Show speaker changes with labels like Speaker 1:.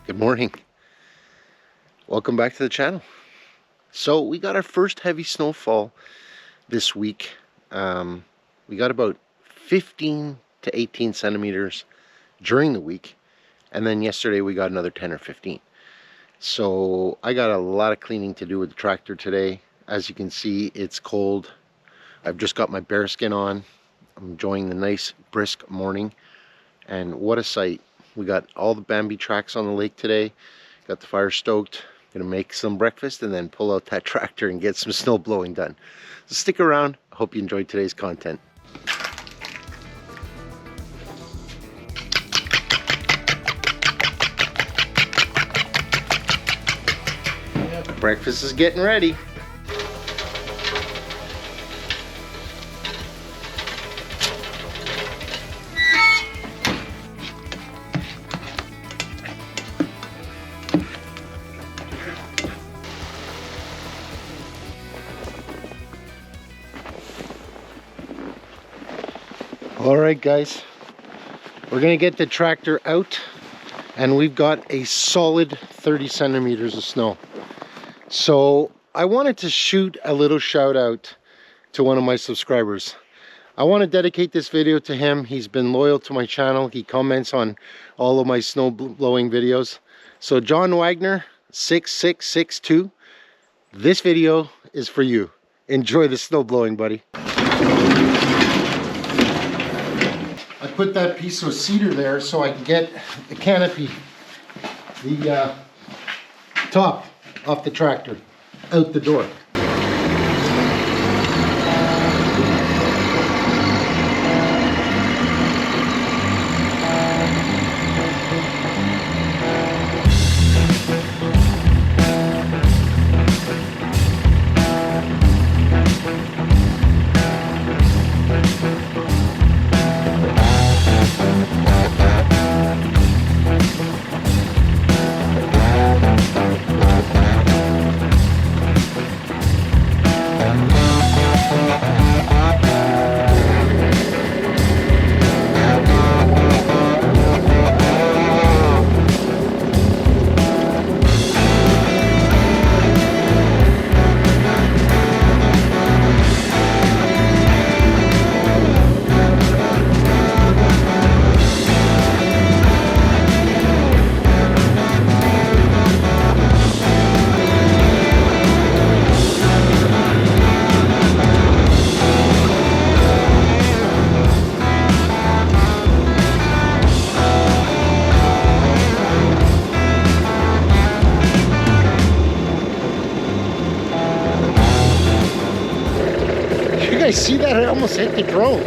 Speaker 1: Good morning. Welcome back to the channel. So we got our first heavy snowfall this week. We got about 15 to 18 centimeters during the week, and then yesterday we got another 10 or 15. So I got a lot of cleaning to do with the tractor today. As you can see, it's cold. I've just got my bearskin on. I'm enjoying the nice brisk morning, and what a sight. We got all the Bambi tracks on the lake today. Got the fire stoked. Gonna make some breakfast and then pull out that tractor and get some snow blowing done. So stick around. I hope you enjoyed today's content. Breakfast is getting ready. Alright guys, we're gonna get the tractor out, and we've got a solid 30 centimeters of snow. So I wanted to shoot a little shout out to one of my subscribers. I want to dedicate this video to him. He's been loyal to my channel. He comments on all of my snow blowing videos. So John Wagner 6662, this video is for you. Enjoy the snow blowing, buddy. I put that piece of cedar there so I can get the canopy, the top off the tractor out the door. You guys see that? I almost hit the drone.